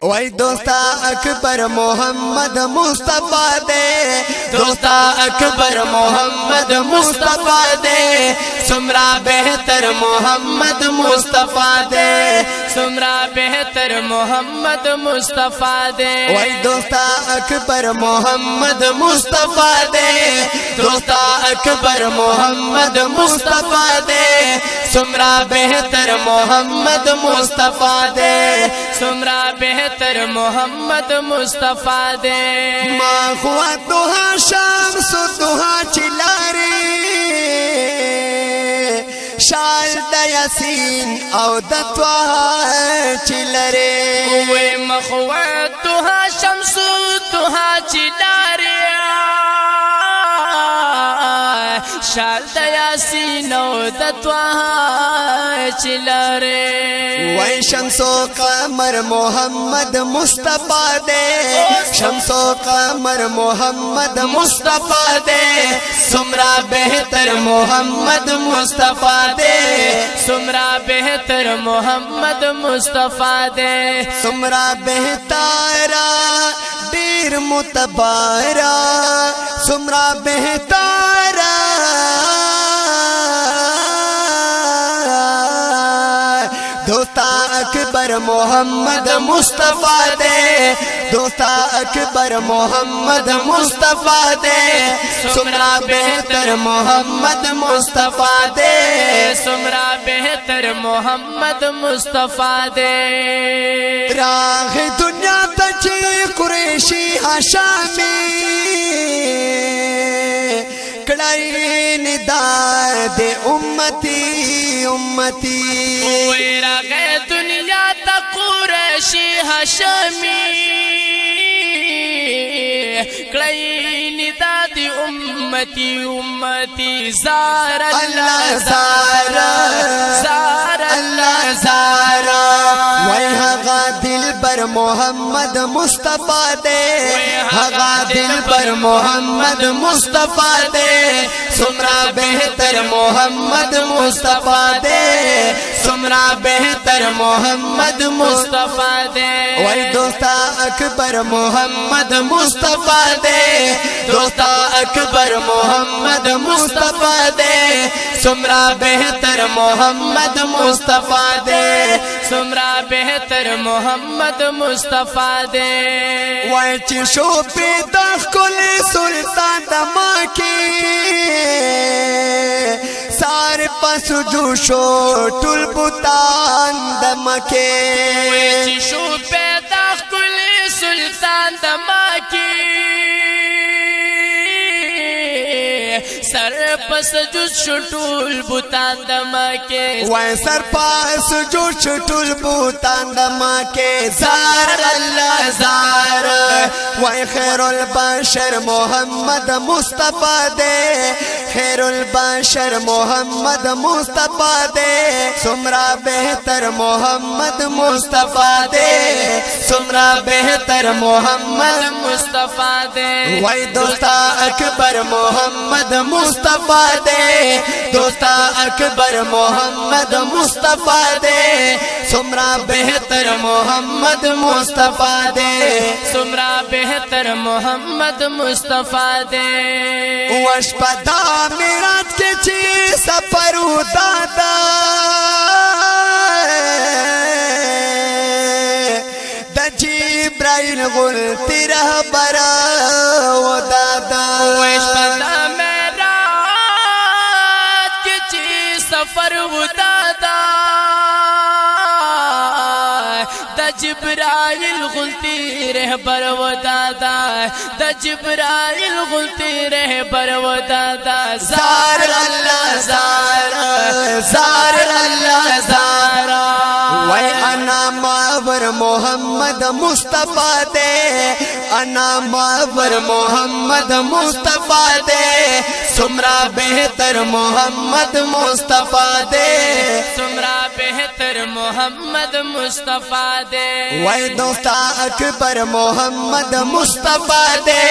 वही दोस्ता अकबर मोहम्मद मुस्तफा दे, दोस्ता अकबर मोहम्मद मुस्तफा दे, सुमरा बेहतर मोहम्मद मुस्तफा दे, सुमरा बेहतर मोहम्मद मुस्तफा दे। वही दोस्ता अकबर मोहम्मद मुस्तफा दे, दोस्ता अकबर मोहम्मद मुस्तफा दे, सुमरा बेहतर मोहम्मद मुस्तफा दे, सुमरा बेहतर मोहम्मद मुस्तफा दे। माँ हुआ दुहा शाम सो दुहा चिलारे, शाल दयासीन औ दत्वा चिलरे, वे मखवा दुहा शमसु दुहा चिलारे, शाल दयासीन औ दत्वा चिलरे। वही शमसो कमर मोहम्मद मुस्तफा दे, शमसो कमर मोहम्मद मुस्तफा दे, सुमरा बेहतर मोहम्मद मुस्तफा दे, सुमरा बेहतर मोहम्मद मुस्तफा दे, सुमरा बेहतारा डेर मुतबारा, सुमरा बेहतारा दोस्ता अकबर मोहम्मद मुस्तफा दे, दोस्ता अकबर मोहम्मद मुस्तफा दे, सुमरा बेहतर मोहम्मद मुस्तफा दे, सुमरा बेहतर मोहम्मद मुस्तफा दे। राह दुनिया तची कुरैशी हाशामी, कड़ाई निदाद उम्मती उम्मती, रागे दुनिया तक कुरैशी हाशमी, कड़ाई निदाद उम्मती उम्मती, ज़ार अल्लाह ज़ारा, ज़ार अल्लाह ज़ारा। हगा दिल बर मोहम्मद मुस्तफा दे, हगा दिल बर मोहम्मद मुस्तफा दे, सुमरा बेहतर मोहम्मद मुस्तफा दे, सुमरा बेहतर मोहम्मद मुस्तफा दे। वही दोस्ता अकबर मोहम्मद मुस्तफा दे, दोस्ता अकबर मोहम्मद मुस्तफा दे, सुमरा बेहतर मोहम्मद मुस्तफा दे, सुमरा बेहतर मोहम्मद मुस्तफा दे। वही चिशो पे दखल सुल्तान दमाके, सारे पसु जोशो टुल बुतान दमके, चिशो पे दखल सुल्तान दमाके, सर पस जो छुटुल बुतान दमाके, वह सर पास जो छुटुल बुतान दमाके, ज़ार अल्लाह ज़ार। वह खैरुल बशर मोहम्मद मुस्तफा दे, खैरुल बशर मोहम्मद मुस्तफा दे, सुमरा बेहतर मोहम्मद मुस्तफा दे, सुमरा बेहतर मोहम्मद मुस्तफा दे। वही दोस्ता अकबर मोहम्मद मुस्तफा दे, दोस्ता अकबर मोहम्मद मुस्तफा दे, सुमरा बेहतर मोहम्मद मुस्तफा दे, सुमरा बेहतर मोहम्मद मुस्तफा दे। वशपदा मेराज के ची सफर दादा, जिब्राइल गुल तेरा बरा वो दादा, वशपदा मेरा के ची सफर वो दादा, द जिब्राइल गुलती रह बर वो दादा, द जिब्राइल गुलती रह बर वो दादा, ज़ार अल्लाह ज़ार, ज़ार अल्लाह ज़ारा। वह अना मावर मोहम्मद मुस्तफा दे, अना मावर मोहम्मद मुस्तफा दे, सुमरा बेहतर मोहम्मद मुस्तफा दे, सुमरा बेहतर मोहम्मद मुस्तफा दे। वै दोस्ता अकबर मोहम्मद मुस्तफा दे,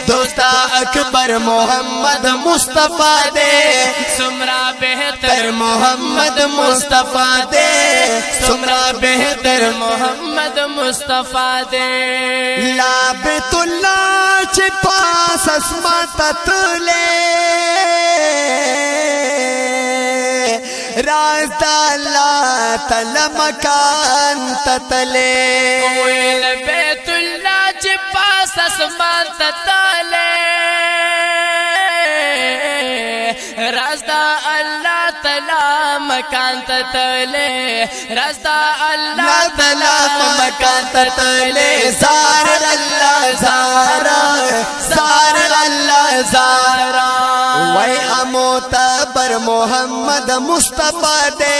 दोस्ता अकबर मोहम्मद मुस्तफा दे, सुमरा बेहतर मोहम्मद मुस्तफा दे, सुमरा बेहतर मोहम्मद मुस्तफा दे। लाबतुल्ला च पास अस्मत तुले रास्ता अल्लाह तला मकान ततले, बेतुल्ला च पास अस्मान ततले रास्ता अल्लाह तला मकान ततले, रास्ता अल्लाह तला मकान ततले, जार अल्लाह ज़ारा, जार अल्लाह ज़ारा। वै अमोतबर मोहम्मद मुस्तफा दे,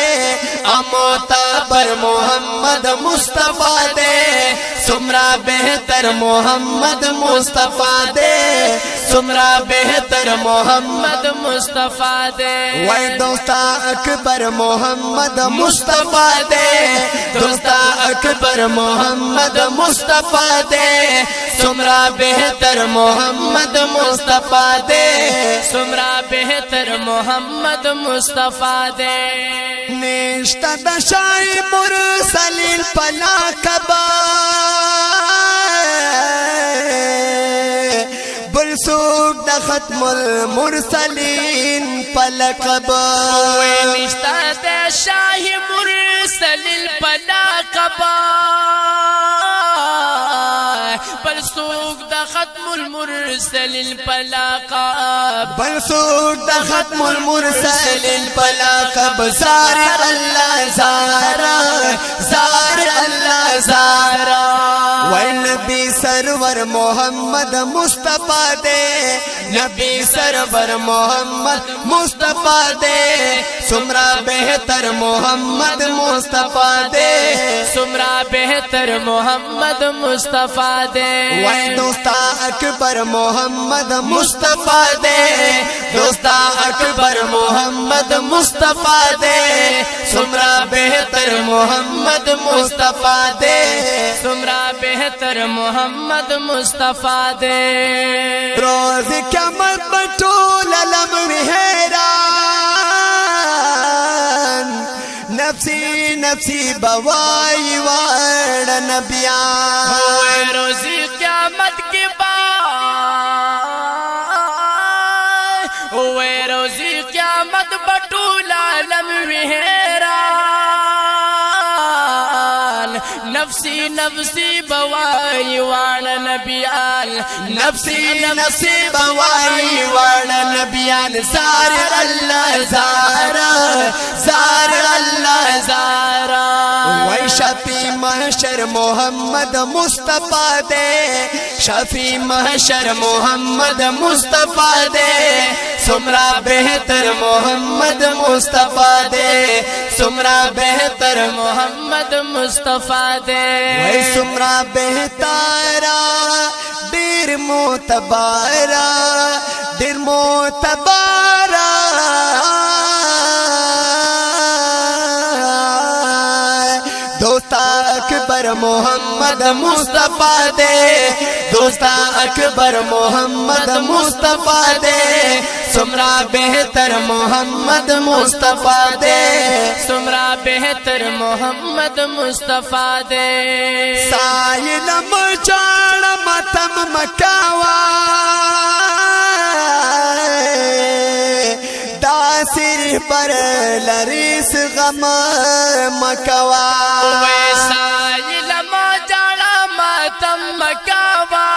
अमोतबर मोहम्मद मुस्तफा दे, सुमरा बेहतर मोहम्मद मुस्तफा दे, सुमरा बेहतर मोहम्मद मुस्तफा दे। वै दोस्ता अकबर मोहम्मद मुस्तफा दे, दोस्ता अकबर मोहम्मद मुस्तफा दे, सुमरा बेहतर मोहम्मद मुस्तफा दे, सुमरा बेहतर मोहम्मद मुस्तफा दे। निष्ठा दशाई मुरसलिन पला कबा बुलसूक द खत्मुल मुरसलिन पलकबा, निष्ठा दशाई मुरसलिन पला कबा बलसूक द खत्मुल मुरसलिन पलाका, बलसूक द खत्मुल मुरसलिन पलकब, जार अल्लाह ज़ारा, जार अल्लाह ज़ारा। वै नबी सरवर मोहम्मद मुस्तफा दे, नबी सरवर मोहम्मद मुस्तफा दे, सुमरा बेहतर मोहम्मद मुस्तफा दे, सुमरा बेहतर मोहम्मद मुस्तफा दे। वै दोस्ता अकबर मोहम्मद मुस्तफा दे, दोस्ता अकबर मोहम्मद मुस्तफा दे, सुमरा बेहतर मोहम्मद मुस्तफा दे, सुमरा बेहतर मोहम्मद मुस्तफा दे। रोज़ क़यामत बटोल अलम हैरान, नफ्सी नफ्सी बवाई वाड़ नबियान, रोज़ी क़यामत के बाद, ओए रोज़ी क़यामत बटूल आलम हैरान, नफ्सी नफ्सी बवाई वाड़ नबियान, नफ्सी नफ्सी बवाई वाड़ नबियान, जार अल्लाह ज़ारा, जार अल्लाह ज़ारा। वै शफी महशर मोहम्मद मुस्तफा दे, शफी महशर मोहम्मद मुस्तफा दे, सुमरा बेहतर मोहम्मद मुस्तफा दे, सुमरा बेहतर मोहम्मद मुस्तफा दे। वै सुमरा बेहतारा देर मोतबारा, देर मोतबारा, दोस्ता अकबर मोहम्मद मुस्तफा दे, दोस्ता अकबर मोहम्मद मुस्तफा दे, सुमरा बेहतर मोहम्मद मुस्तफा दे, सुमरा बेहतर मोहम्मद मुस्तफा दे। साइल मचाड़ मतम मकावा दासिर पर लरिस गम मकवा, साइल मचाड़ मतम मकावा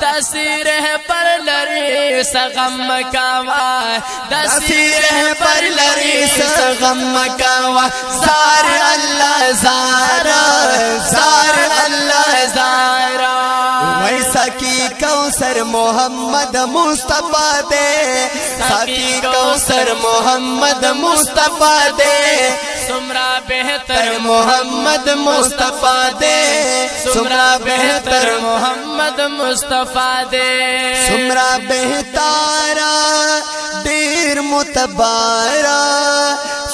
दसिर पर लरिस गम मकावा, दसिर पर लरिस गम मकवा, जार अल्लाह ज़ारा, जार अल्लाह ज़ारा। वैसा की कौसर मोहम्मद मुस्तफा दे, सकी कौसर मोहम्मद मुस्तफा दे, सुमरा बेहतर मोहम्मद मुस्तफा दे, सुमरा बेहतर मोहम्मद मुस्तफा दे, सुमरा बेहतारा देर मुतबारा,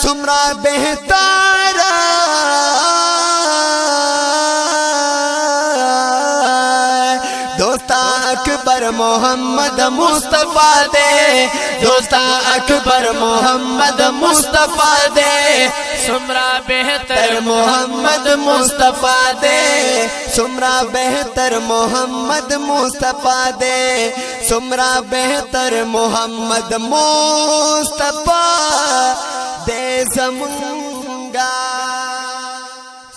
सुमरा बेहतर दोस्ता अकबर मोहम्मद मुस्तफा दे, दोस्ता अकबर मोहम्मद मुस्तफा दे, सुमरा बेहतर मोहम्मद मुस्तफा दे, सुमरा बेहतर मोहम्मद मुस्तफा दे, सुमरा बेहतर मोहम्मद मुस्तफा दे ज़मूंगा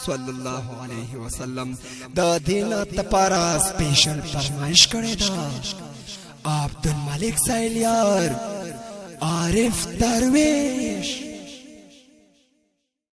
सल्लल्लाहु अलैहि वसल्लम द दिन तपारा स्पेशल फरमाइश करे दा अब्दुल मलिक सैलियार आरिफ दरवेश।